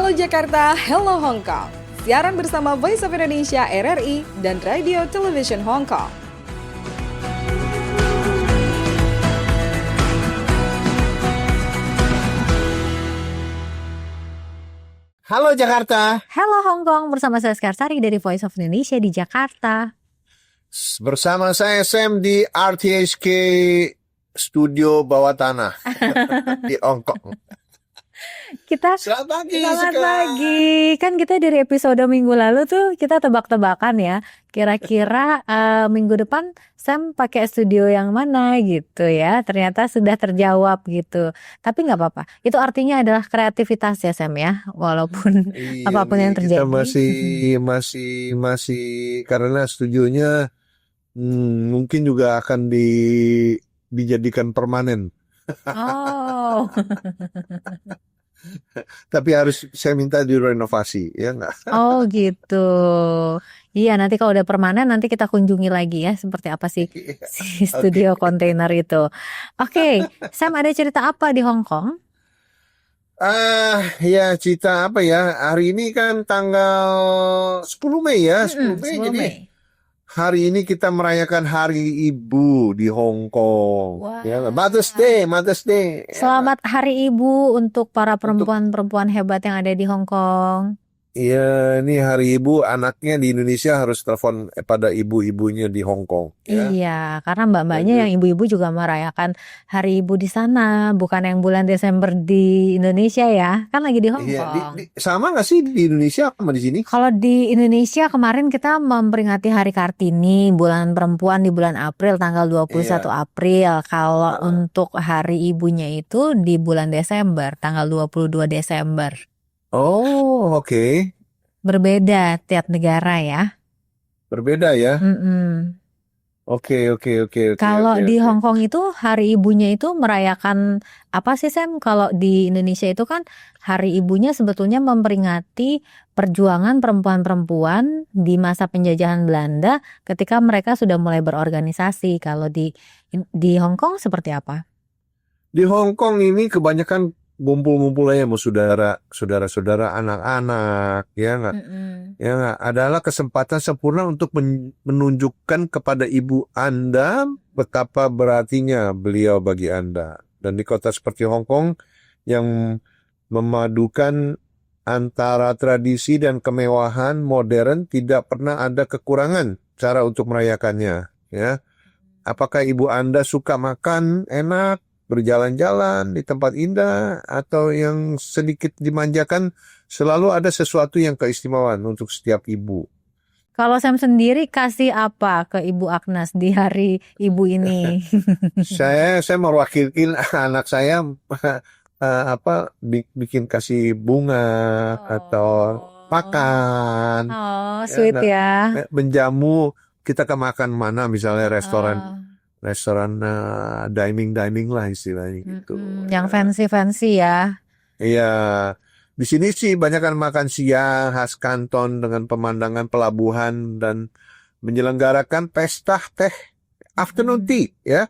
Halo Jakarta, hello Hong Kong. Siaran bersama Voice of Indonesia RRI dan Radio Television Hong Kong. Halo Jakarta. Halo Hong Kong, bersama saya Skarsari dari Voice of Indonesia di Jakarta. Bersama saya Sam di RTHK Studio Bawah Tanah di Hong Kong. Selamat pagi. Kan kita dari episode minggu lalu tuh kita tebak-tebakan ya. Kira-kira minggu depan Sam pakai studio yang mana gitu ya. Ternyata sudah terjawab gitu. Tapi nggak apa-apa. Itu artinya adalah kreativitas ya Sam ya. Walaupun apapun yang terjadi. Kita masih karena studionya mungkin juga akan dijadikan permanen. Oh. Tapi harus saya minta direnovasi, ya nggak? Oh gitu. Iya, nanti kalau udah permanen nanti kita kunjungi lagi ya seperti apa sih si studio kontainer itu. Oke, Sam ada cerita apa di Hong Kong? Ya cerita apa ya? Hari ini kan tanggal 10 Mei ya, 10 Mei. 10 Jadi Mei. hari ini kita merayakan Hari Ibu di Hong Kong. Wah. Ya, Mother's Day. Selamat Hari Ibu untuk para perempuan-perempuan hebat yang ada di Hong Kong. Iya, ini Hari Ibu, anaknya di Indonesia harus telepon pada ibu-ibunya di Hong Kong. Ya. Iya, karena mbak-mbaknya yang ibu-ibu juga merayakan Hari Ibu di sana, bukan yang bulan Desember di Indonesia ya. Kan lagi di Hong Kong. Sama nggak sih di Indonesia sama di sini? Kalau di Indonesia kemarin kita memperingati Hari Kartini, bulan perempuan di bulan April, tanggal 21 April. Kalau untuk Hari Ibunya itu di bulan Desember, tanggal 22 Desember. Oh, oke. Berbeda tiap negara ya. Berbeda ya? Oke. Kalau di Hong Kong itu Hari Ibunya itu merayakan apa sih Sam? Kalau di Indonesia itu kan Hari Ibunya sebetulnya memperingati perjuangan perempuan-perempuan di masa penjajahan Belanda ketika mereka sudah mulai berorganisasi. Kalau di Hong Kong seperti apa? Di Hong Kong ini kebanyakan ngumpul-ngumpul aja sama saudara-saudara, anak-anak, ya nggak? Ya nggak, adalah kesempatan sempurna untuk menunjukkan kepada ibu Anda betapa berartinya beliau bagi Anda. Dan di kota seperti Hong Kong yang memadukan antara tradisi dan kemewahan modern, tidak pernah ada kekurangan cara untuk merayakannya. Ya, apakah ibu Anda suka makan enak, berjalan-jalan di tempat indah, atau yang sedikit dimanjakan, selalu ada sesuatu yang keistimewaan untuk setiap ibu. Kalau Sam sendiri kasih apa ke Ibu Agnes di Hari Ibu ini? Saya mewakili anak saya bikin kasih bunga atau makan. Oh, sweet ya. Menjamu kita ke makan mana, misalnya restoran dining lah istilahnya gitu. Yang fancy ya. Iya, di sini sih banyak makan siang khas Kanton dengan pemandangan pelabuhan dan menyelenggarakan pesta teh afternoon tea ya.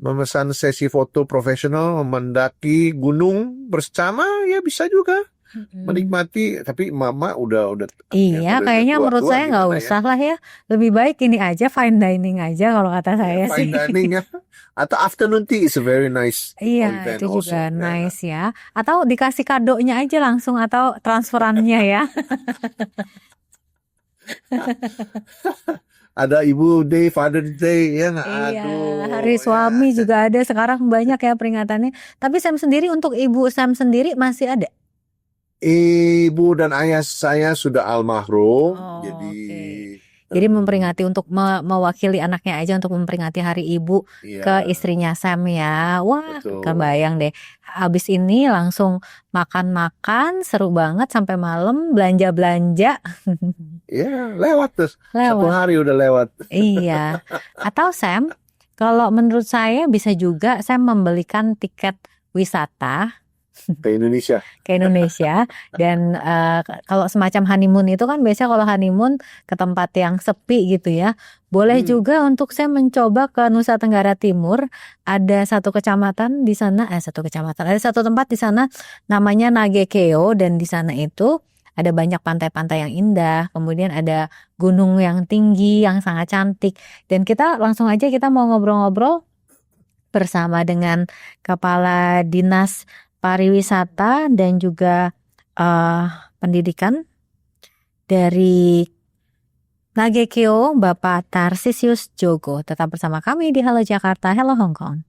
Memesan sesi foto profesional, mendaki gunung bersama ya bisa juga. Menikmati, tapi mama udah iya, kayaknya menurut saya nggak usah lah ya. Lebih baik ini aja, fine dining aja kalau kata saya sih. Fine dining ya. Atau afternoon tea is a very nice Iya, event itu also. juga nice ya. Atau dikasih kadonya aja langsung atau transferannya ya. Ada Ibu Day, Father's Day ya nggak? Iya, Aduh, Hari Suami juga ada sekarang, banyak ya peringatannya. Tapi Sam sendiri, untuk Ibu Sam sendiri masih ada? Ibu dan ayah saya sudah almarhum, jadi memperingati untuk mewakili anaknya aja untuk memperingati Hari Ibu ke istrinya Sam ya. Wah, kebayang deh. Habis ini langsung makan-makan, seru banget sampai malam, belanja-belanja. Iya, lewat tuh. 1 hari udah lewat. Iya. Atau Sam, kalau menurut saya bisa juga Sam membelikan tiket wisata ke Indonesia. ke Indonesia. Dan kalau semacam honeymoon itu kan biasanya kalau honeymoon ke tempat yang sepi gitu ya. Boleh juga untuk saya mencoba ke Nusa Tenggara Timur. Ada satu kecamatan di sana, ada satu tempat di sana namanya Nagekeo, dan di sana itu ada banyak pantai-pantai yang indah, kemudian ada gunung yang tinggi yang sangat cantik. Dan kita langsung aja kita mau ngobrol-ngobrol bersama dengan Kepala Dinas Pariwisata dan juga Pendidikan dari Nagekeo, Bapak Tarsisius Jogo. Tetap bersama kami di Halo Jakarta, Hello Hong Kong.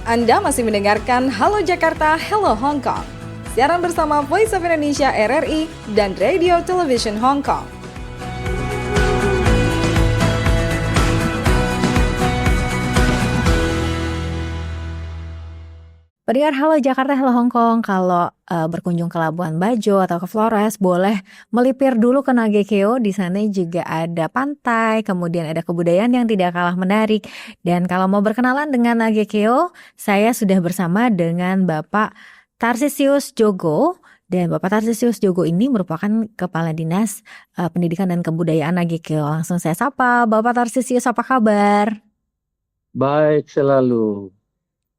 Anda masih mendengarkan Halo Jakarta, Hello Hong Kong. Siaran bersama Voice of Indonesia RRI dan Radio Television Hong Kong. Pendengar Halo Jakarta, Halo Hong Kong, kalau berkunjung ke Labuan Bajo atau ke Flores, boleh melipir dulu ke Nagekeo. Di sana juga ada pantai, kemudian ada kebudayaan yang tidak kalah menarik. Dan kalau mau berkenalan dengan Nagekeo, saya sudah bersama dengan Bapak Tarsisius Jogo. Dan Bapak Tarsisius Jogo ini merupakan Kepala Dinas Pendidikan dan Kebudayaan Nagekeo. Langsung saya sapa, Bapak Tarsisius, apa kabar? Baik selalu.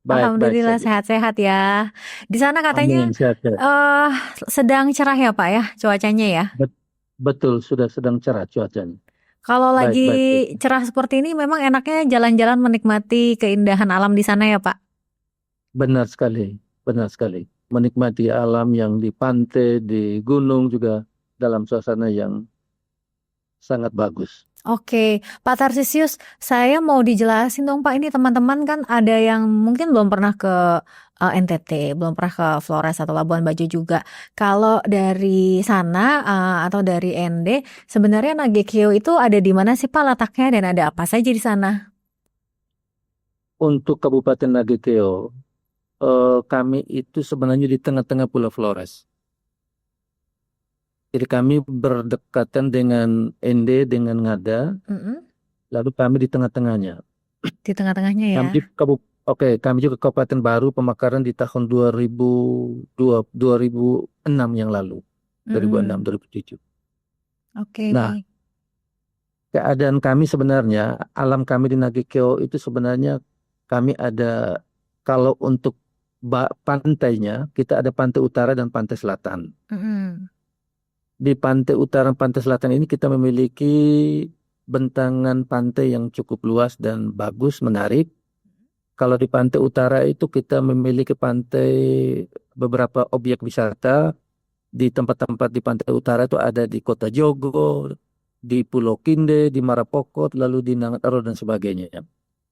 Baik Alhamdulillah saja. sehat-sehat ya. Di sana katanya Amin, sehat-sehat. sedang cerah ya Pak ya cuacanya ya. Betul, sudah sedang cerah cuacanya. Kalau Baik, lagi baik. cerah seperti ini memang enaknya jalan-jalan menikmati keindahan alam di sana ya Pak. Benar sekali, benar sekali. Menikmati alam yang di pantai, di gunung juga dalam suasana yang sangat bagus. Oke, Pak Tarsisius, saya mau dijelasin dong Pak, ini teman-teman kan ada yang mungkin belum pernah ke NTT, belum pernah ke Flores atau Labuan Bajo juga. Kalau dari sana atau dari ND, sebenarnya Nagekeo itu ada di mana sih Pak letaknya dan ada apa saja di sana? Untuk Kabupaten Nagekeo, kami itu sebenarnya di tengah-tengah Pulau Flores. Jadi kami berdekatan dengan ND, dengan Ngada, Mm-mm. lalu kami di tengah-tengahnya. Di tengah-tengahnya ya. Kami juga Kabupaten Baru Pemekaran di tahun 2006 yang lalu. 2006, 2007. Oke, Nah, baik. keadaan kami sebenarnya, alam kami di Nagekeo itu sebenarnya kami ada, kalau untuk pantainya, kita ada pantai utara dan pantai selatan. Mm-mm. Di pantai utara dan pantai selatan ini kita memiliki bentangan pantai yang cukup luas dan bagus, menarik. Kalau di pantai utara itu kita memiliki beberapa objek wisata. Di tempat-tempat di pantai utara itu ada di Kota Jogo, di Pulau Kinde, di Marapokot, lalu di Nangataro dan sebagainya.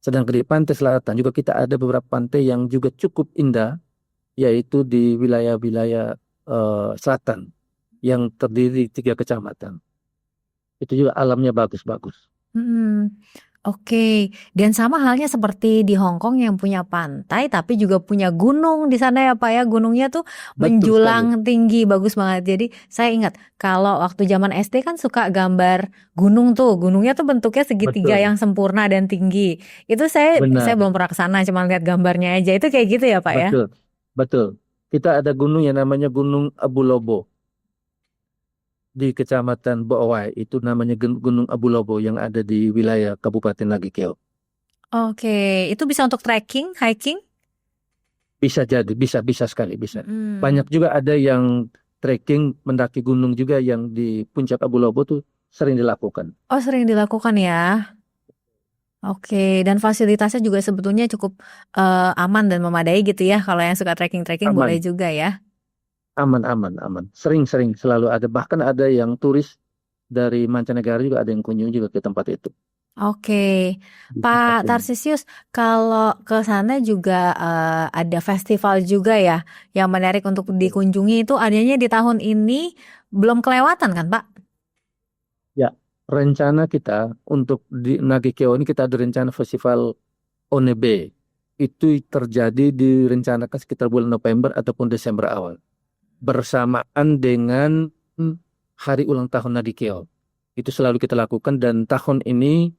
Sedangkan di pantai selatan juga kita ada beberapa pantai yang juga cukup indah, yaitu di wilayah-wilayah selatan yang terdiri 3 kecamatan. Itu juga alamnya bagus-bagus. Oke, dan sama halnya seperti di Hong Kong yang punya pantai tapi juga punya gunung di sana ya Pak ya. Gunungnya tuh Betul menjulang tinggi, bagus banget. Jadi saya ingat kalau waktu zaman SD kan suka gambar gunung tuh. Gunungnya tuh bentuknya segitiga Betul. yang sempurna dan tinggi. Itu saya Benar. belum pernah ke sana, cuma lihat gambarnya aja. Itu kayak gitu ya Pak ya? Betul. Kita ada gunung yang namanya Gunung Abu Lobo di Kecamatan Boawai. Itu namanya Gunung Abu Lobo yang ada di wilayah Kabupaten Nagekeo. Oke, itu bisa untuk trekking, hiking? Bisa jadi, bisa sekali, bisa. Banyak juga ada yang trekking, mendaki gunung juga yang di puncak Abu Lobo tuh sering dilakukan. Oh, sering dilakukan ya. Oke, dan fasilitasnya juga sebetulnya cukup aman dan memadai gitu ya. Kalau yang suka trekking-trekking boleh Aman. juga ya. Aman. Sering selalu ada. Bahkan ada yang turis dari mancanegara juga ada yang kunjung juga ke tempat itu. Oke, Pak Tarsisius, kalau ke sana juga ada festival juga ya yang menarik untuk dikunjungi, itu adanya di tahun ini belum kelewatan kan Pak? Ya, rencana kita untuk di Nagekeo ini kita ada rencana festival Onebe. Itu terjadi direncanakan sekitar bulan November ataupun Desember awal. Bersamaan dengan hari ulang tahun Nagekeo. Itu selalu kita lakukan dan tahun ini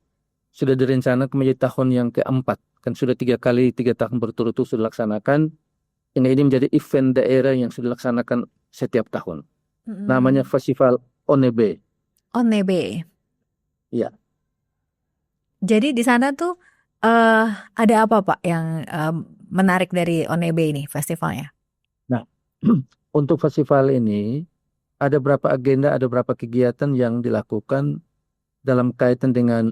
sudah direncanakan menjadi tahun yang keempat. Kan sudah 3 tahun berturut-turut sudah dilaksanakan. Ini menjadi event daerah yang sudah dilaksanakan setiap tahun. Namanya Festival Onebe. Onebe. Iya. Jadi di sana tuh ada apa Pak yang menarik dari Onebe ini festivalnya? Nah, untuk festival ini ada berapa agenda, ada berapa kegiatan yang dilakukan dalam kaitan dengan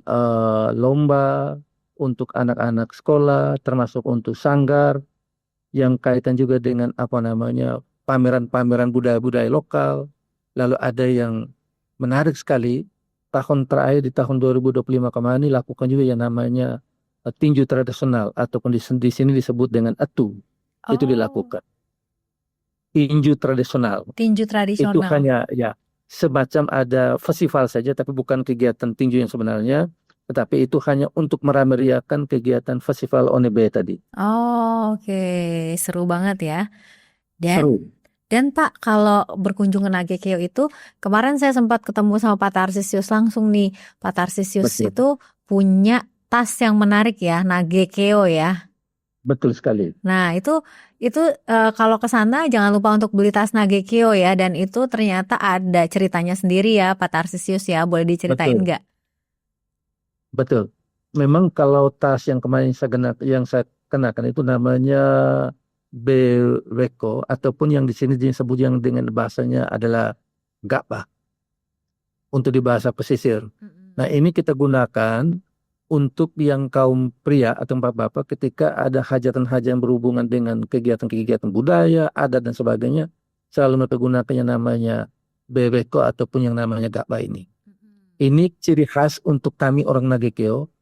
lomba untuk anak-anak sekolah, termasuk untuk sanggar, yang kaitan juga dengan pameran-pameran budaya-budaya lokal. Lalu ada yang menarik sekali, tahun terakhir di tahun 2025 kemarin lakukan juga yang namanya tinju tradisional ataupun di sini disebut dengan atu itu Oh, dilakukan. Tinju tradisional tinju itu tradisional. hanya ya semacam ada festival saja, tapi bukan kegiatan tinju yang sebenarnya, tetapi itu hanya untuk meramaikan kegiatan festival Onebe tadi. Oh, oke. Seru banget ya. Dan Seru. Pak, kalau berkunjung ke Nagekeo itu, kemarin saya sempat ketemu sama Pak Tarsisius langsung nih. Pak Tarsisius Betul. itu punya tas yang menarik ya, Nagekeo ya. Betul sekali. Nah, itu kalau ke sana jangan lupa untuk beli tas Nagekeo ya. Dan itu ternyata ada ceritanya sendiri ya, Pak Tarsisius ya. Boleh diceritain Betul. nggak? Betul. Memang kalau tas yang kemarin yang saya kenakan itu namanya Beweko, ataupun yang di sini disebut yang dengan bahasanya adalah Gakba untuk di bahasa pesisir. Nah, ini kita gunakan untuk yang kaum pria atau bapak-bapak ketika ada hajatan-hajatan berhubungan dengan kegiatan-kegiatan budaya, adat dan sebagainya, selalu mereka gunakan yang namanya Beweko ataupun yang namanya Gakba ini. Ini ciri khas untuk kami orang Nagekeo.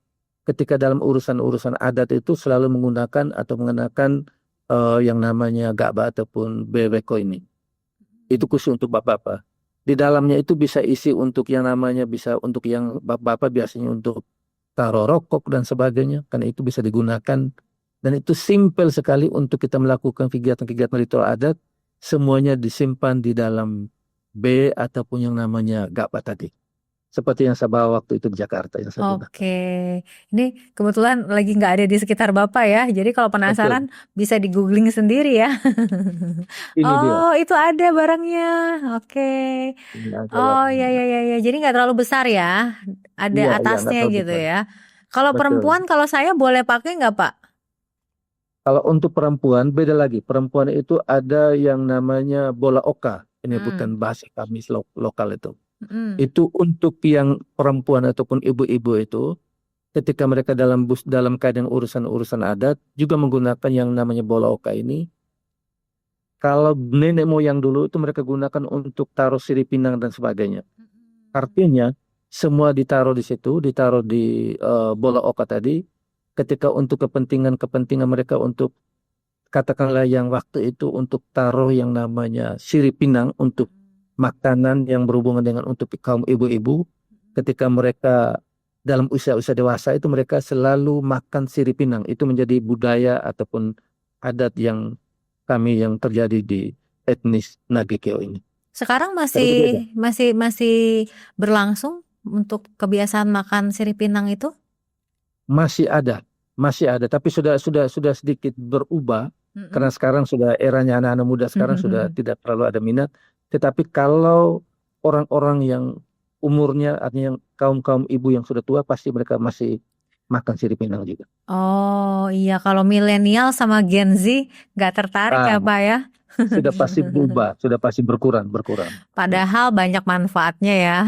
Ketika dalam urusan-urusan adat itu selalu menggunakan atau mengenakan yang namanya Gakba ataupun Beweko ini. Itu khusus untuk bapak-bapak. Di dalamnya itu bisa isi untuk yang namanya, bisa untuk yang bapak-bapak biasanya untuk taruh rokok dan sebagainya. Karena itu bisa digunakan. Dan itu simpel sekali untuk kita melakukan kegiatan-kegiatan ritual adat. Semuanya disimpan di dalam B ataupun yang namanya Gakba tadi. Seperti yang saya bawa waktu itu di Jakarta yang saya gunakan. Oke, ini kebetulan lagi nggak ada di sekitar Bapak ya. Jadi kalau Betul. penasaran bisa di googling sendiri ya. Ini dia. Oh, itu ada barangnya. Oke. Ini ada Oh, ya warnanya. ya ya ya. Jadi nggak terlalu besar ya. Ada Iya, nggak atasnya terlalu gitu besar. ya. Kalau Betul. perempuan, kalau saya boleh pakai nggak, Pak? Kalau untuk perempuan beda lagi. Perempuan itu ada yang namanya bola oka. Ini bukan bahasa kami lokal itu. Itu untuk yang perempuan ataupun ibu-ibu itu ketika mereka dalam keadaan urusan-urusan adat juga menggunakan yang namanya bola oka ini. Kalau nenek moyang dulu itu mereka gunakan untuk taruh sirip pinang dan sebagainya. Artinya semua ditaruh di situ, ditaruh di bola oka tadi. Ketika untuk kepentingan mereka untuk katakanlah yang waktu itu untuk taruh yang namanya sirip pinang untuk makanan yang berhubungan dengan untuk kaum ibu-ibu, ketika mereka dalam usia-usia dewasa itu mereka selalu makan sirip pinang. Itu menjadi budaya ataupun adat yang kami yang terjadi di etnis Nagekeo ini. Sekarang Tapi beda. masih berlangsung untuk kebiasaan makan sirip pinang itu? Masih ada, tapi sudah sedikit berubah karena sekarang sudah eranya anak-anak muda sekarang sudah tidak terlalu ada minat. Tetapi kalau orang-orang yang umurnya artinya yang kaum ibu yang sudah tua pasti mereka masih makan sirip pinang juga. Oh iya, kalau milenial sama Gen Z nggak tertarik ya, Ah, Pak ya? sudah pasti berubah, sudah pasti berkurang. Padahal banyak manfaatnya ya.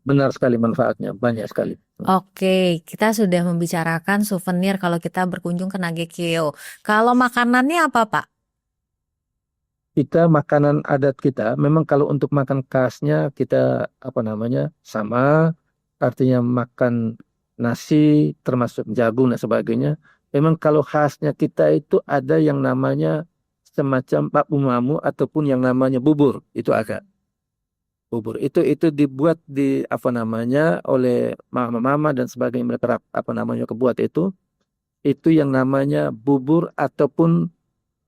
Benar sekali manfaatnya, banyak sekali. Oke, kita sudah membicarakan souvenir kalau kita berkunjung ke Nagekeo. Kalau makanannya apa, Pak? Kita makanan adat kita, memang kalau untuk makan khasnya kita sama, artinya makan nasi termasuk jagung dan sebagainya. Memang kalau khasnya kita itu ada yang namanya semacam pak umamu ataupun yang namanya bubur, itu agak bubur. Itu dibuat oleh mama-mama dan sebagainya mereka kebuat itu yang namanya bubur ataupun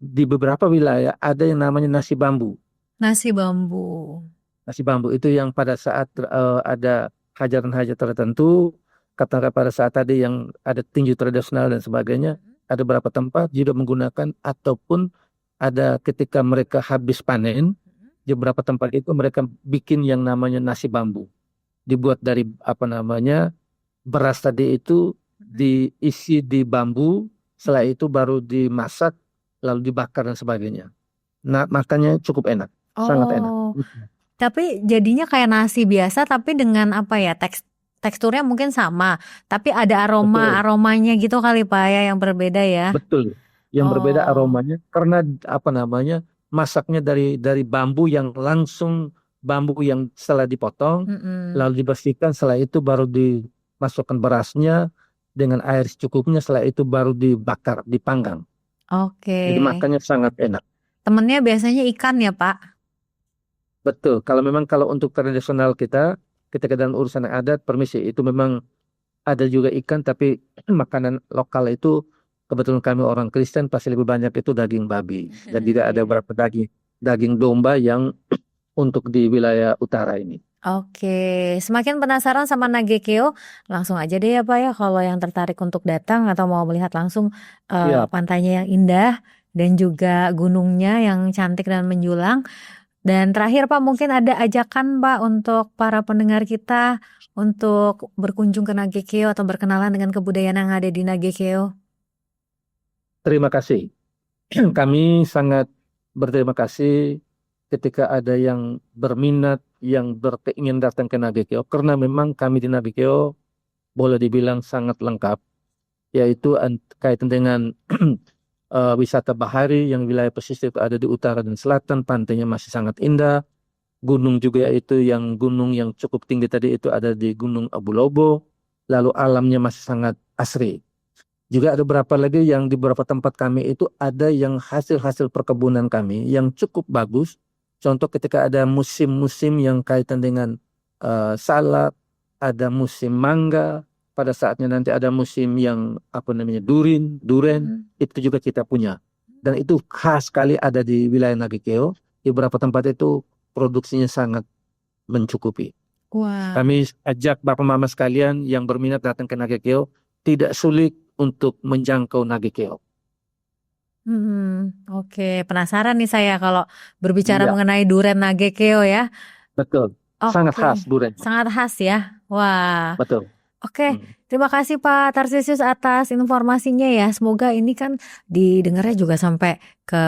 di beberapa wilayah ada yang namanya nasi bambu. Nasi bambu. Nasi bambu itu yang pada saat ada hajatan-hajatan tertentu, katakan pada saat tadi yang ada tinju tradisional dan sebagainya, ada beberapa tempat juga menggunakan ataupun ada ketika mereka habis panen, di beberapa tempat itu mereka bikin yang namanya nasi bambu. Dibuat dari beras tadi itu diisi di bambu, setelah itu baru dimasak lalu dibakar dan sebagainya. Nah, makannya cukup enak, sangat enak. Oh, tapi jadinya kayak nasi biasa tapi dengan teksturnya mungkin sama, tapi ada Betul, aromanya gitu kali Pak ya yang berbeda ya. betul. Yang berbeda Oh, aromanya karena masaknya dari bambu yang setelah dipotong, lalu dibersihkan, setelah itu baru dimasukkan berasnya, dengan air secukupnya, setelah itu baru dibakar, dipanggang. Jadi Oke. makannya sangat enak. Temennya biasanya ikan ya, Pak? Betul. Kalau untuk tradisional kita, ketika dalam urusan adat, permisi, itu memang ada juga ikan, tapi makanan lokal itu kebetulan kami orang Kristen pasti lebih banyak itu daging babi, dan tidak ada Iya. beberapa daging domba yang untuk di wilayah utara ini. Oke, semakin penasaran sama Nagekeo, langsung aja deh ya Pak ya, kalau yang tertarik untuk datang atau mau melihat langsung Siap. pantainya yang indah dan juga gunungnya yang cantik dan menjulang. Dan terakhir Pak, mungkin ada ajakan Pak untuk para pendengar kita untuk berkunjung ke Nagekeo atau berkenalan dengan kebudayaan yang ada di Nagekeo. Terima kasih. Kami sangat berterima kasih ketika ada yang berminat, yang berkeinginan datang ke Nagekeo, karena memang kami di Nagekeo boleh dibilang sangat lengkap, yaitu kaitan dengan wisata bahari yang wilayah pesisir ada di utara dan selatan, pantainya masih sangat indah. Gunung juga, yaitu yang gunung yang cukup tinggi tadi itu ada di Gunung Abu Lobo, lalu alamnya masih sangat asri. Juga ada beberapa lagi yang di beberapa tempat kami itu ada yang hasil-hasil perkebunan kami yang cukup bagus. Contoh ketika ada musim-musim yang kaitan dengan salak, ada musim mangga, pada saatnya nanti ada musim yang duren, itu juga kita punya. Dan itu khas sekali ada di wilayah Nagekeo. Di beberapa tempat itu produksinya sangat mencukupi. Wah. Kami ajak Bapak Mama sekalian yang berminat datang ke Nagekeo, tidak sulit untuk menjangkau Nagekeo. Oke, penasaran nih saya kalau berbicara Iya. mengenai duren Nagekeo ya. Betul, sangat khas duren. Sangat khas ya. Wah. Betul. Oke, terima kasih Pak Tarsisius atas informasinya ya. Semoga ini kan didengarnya juga sampai ke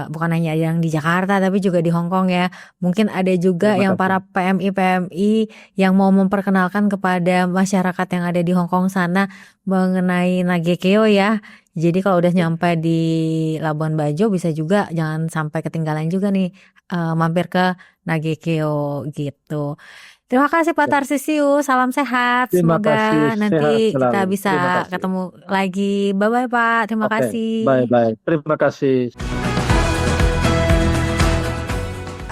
bukan hanya yang di Jakarta tapi juga di Hong Kong ya. Mungkin ada juga Terima yang kasih. para PMI yang mau memperkenalkan kepada masyarakat yang ada di Hong Kong sana mengenai Nagekeo ya. Jadi kalau udah nyampe di Labuan Bajo bisa juga jangan sampai ketinggalan juga nih mampir ke Nagekeo gitu. Terima kasih Pak Tarsisius, salam sehat. Terima Semoga kasih, nanti sehat kita selalu. bisa Terima kasih. ketemu lagi. Bye-bye Pak, terima Oke, kasih. bye-bye. Terima kasih.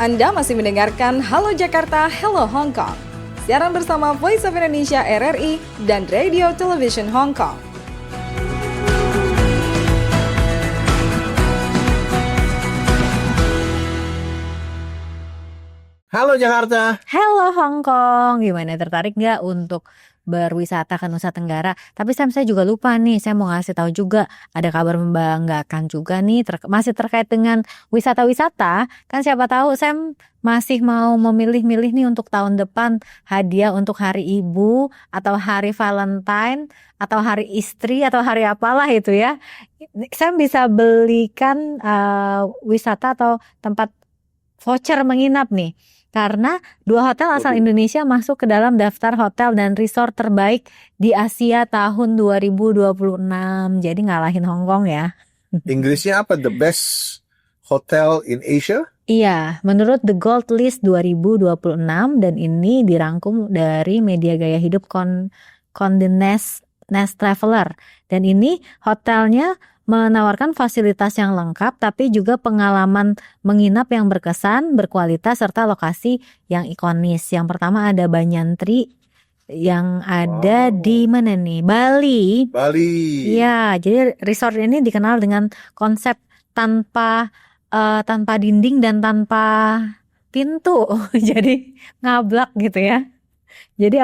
Anda masih mendengarkan Halo Jakarta, Hello Hong Kong. Siaran bersama Voice of Indonesia RRI dan Radio Television Hong Kong. Halo Jakarta. Hello Hong Kong, gimana tertarik nggak untuk berwisata ke Nusa Tenggara? Tapi Sam, saya juga lupa nih, saya mau ngasih tahu juga ada kabar membanggakan juga nih masih terkait dengan wisata-wisata. Kan siapa tahu Sam masih mau memilih-milih nih untuk tahun depan hadiah untuk hari ibu atau hari Valentine atau hari istri atau hari apalah itu ya. Sam bisa belikan wisata atau tempat voucher menginap nih. Karena 2 hotel asal Indonesia masuk ke dalam daftar hotel dan resort terbaik di Asia tahun 2026. Jadi ngalahin Hong Kong ya. Inggrisnya apa? The best hotel in Asia? Iya, menurut The Gold List 2026 dan ini dirangkum dari media gaya hidup Condé Nast Traveler. Dan ini hotelnya menawarkan fasilitas yang lengkap tapi juga pengalaman menginap yang berkesan, berkualitas serta lokasi yang ikonis. Yang pertama ada Banyan Tree yang ada di mana nih? Bali. Iya, jadi resort ini dikenal dengan konsep tanpa dinding dan tanpa pintu. Jadi ngablak gitu ya. Jadi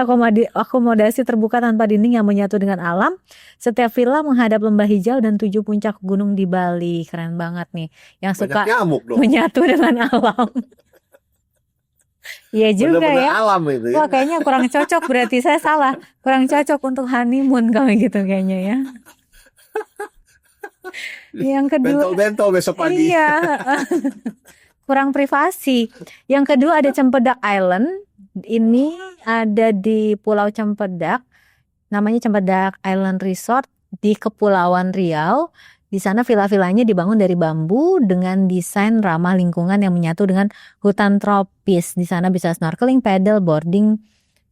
akomodasi terbuka tanpa dinding yang menyatu dengan alam. Setiap villa menghadap lembah hijau dan 7 puncak gunung di Bali. Keren banget nih. Yang suka menyatu dengan alam. Iya juga ya. Alam itu ya. Wah, kayaknya kurang cocok, berarti saya salah. Kurang cocok untuk honeymoon kalau gitu kayaknya ya. Yang kedua, bentol besok pagi. iya. Kurang privasi. Yang kedua ada Cempedak Island. Ini ada di Pulau Cempedak, namanya Cempedak Island Resort di Kepulauan Riau. Di sana villa-villanya dibangun dari bambu dengan desain ramah lingkungan yang menyatu dengan hutan tropis. Di sana bisa snorkeling, paddle, boarding,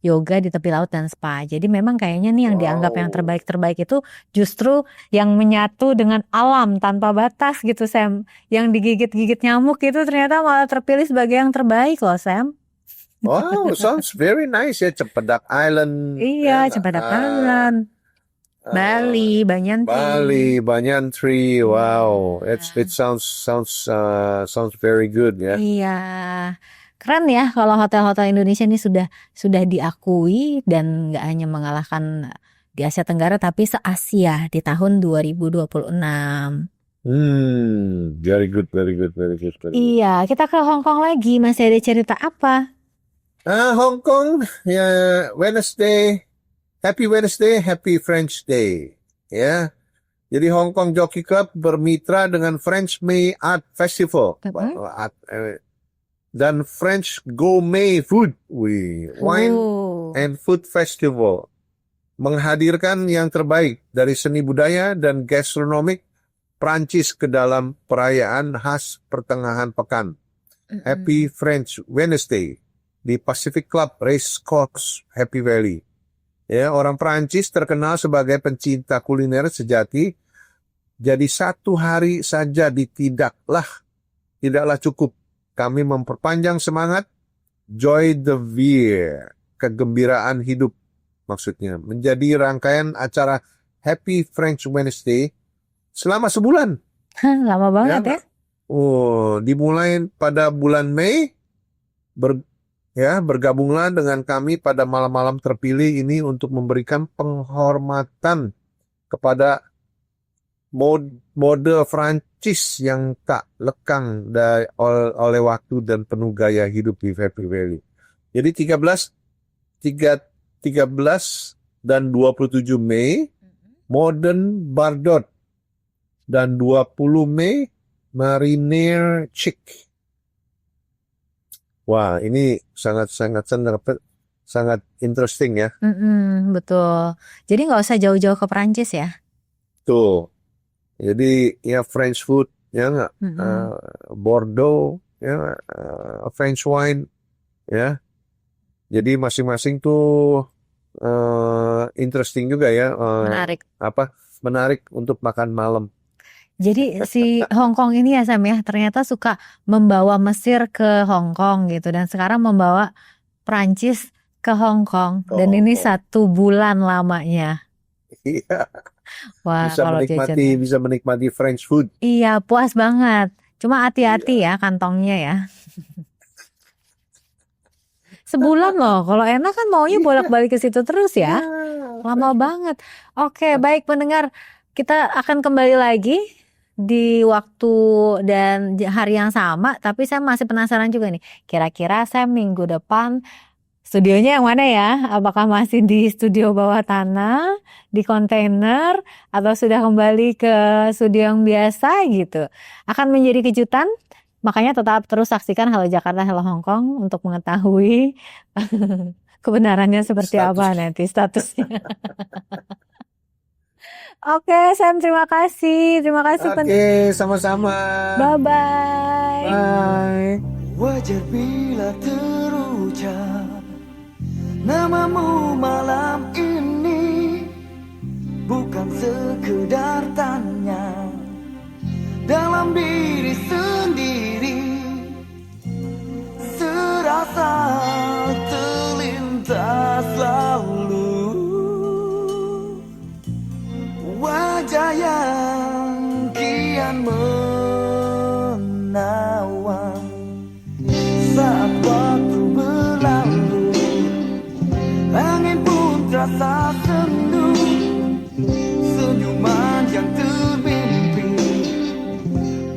yoga di tepi laut dan spa. Jadi memang kayaknya nih yang dianggap yang Wow. terbaik-terbaik itu justru yang menyatu dengan alam tanpa batas gitu, Sam. Yang digigit-gigit nyamuk itu ternyata malah terpilih sebagai yang terbaik loh, Sam. Wow, sounds very nice ya, Cempedak Island, Iya, Cempedak Island, Bali, Banyan Bali, Banyan Tree. Wow, Iya. it sounds very good ya. Iya, keren ya kalau hotel-hotel Indonesia ini sudah diakui dan nggak hanya mengalahkan di Asia Tenggara tapi se-Asia di tahun 2026. Very good, very good, very good, very good. Iya, kita ke Hong Kong lagi. Masih ada cerita apa? Hong Kong, ya Wednesday, Happy French Day, ya. Jadi Hong Kong Jockey Club bermitra dengan French May Art Festival dan French Gourmet Food, Wine and Food Festival, menghadirkan yang terbaik dari seni budaya dan gastronomik Prancis ke dalam perayaan khas pertengahan pekan. Happy French Wednesday di Pacific Club Race Course, Happy Valley. Ya, orang Prancis terkenal sebagai pencinta kuliner sejati. Jadi satu hari saja tidaklah cukup. Kami memperpanjang semangat Joy de Vivre, kegembiraan hidup maksudnya, menjadi rangkaian acara Happy French Wednesday selama sebulan. Lama banget ya. Dimulai pada bulan Mei. Bergabunglah dengan kami pada malam-malam terpilih ini untuk memberikan penghormatan kepada mode Prancis yang tak lekang oleh waktu dan penuh gaya hidup di Happy Valley. Jadi 13 dan 27 Mei Modern Bardot dan 20 Mei Marinier Chic. Wah, ini sangat interesting ya. Betul. Jadi nggak usah jauh-jauh ke Prancis ya. Tuh. Jadi ya French food, ya nggak, Bordeaux, ya French wine, ya. Jadi masing-masing tuh interesting juga ya. Menarik untuk makan malam. Jadi si Hong Kong ini ya Sam ya ternyata suka membawa Mesir ke Hong Kong gitu dan sekarang membawa Prancis ke Hong Kong dan ini 1 bulan lamanya. Iya. Wah, kalau bisa menikmati French food. Iya, puas banget. Cuma hati-hati ya kantongnya ya. Sebulan loh, kalau enak kan maunya bolak-balik ke situ terus ya. Lama banget. Oke, baik pendengar, kita akan kembali lagi di waktu dan hari yang sama, tapi saya masih penasaran juga nih. Kira-kira saya minggu depan studionya yang mana ya? Apakah masih di studio bawah tanah, di kontainer, atau sudah kembali ke studio yang biasa gitu? Akan menjadi kejutan. Makanya tetap terus saksikan Halo Jakarta, Halo Hong Kong untuk mengetahui kebenarannya seperti apa nanti statusnya. Oke, Sam, terima kasih. Oke, sama-sama. Bye-bye. Bye. Wajar bila terucap namamu malam ini, bukan sekedar tanya dalam diri sendiri, serasa terlintas lalu wajah yang kian menawan saat waktu berlalu, angin pun terasa sendu, senyuman yang termimpi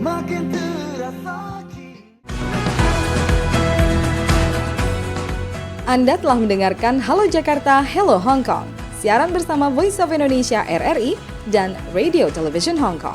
makin terasa kini. Anda telah mendengarkan Halo Jakarta, Hello Hong Kong. Siaran bersama Voice of Indonesia RRI dan Radio Television Hong Kong.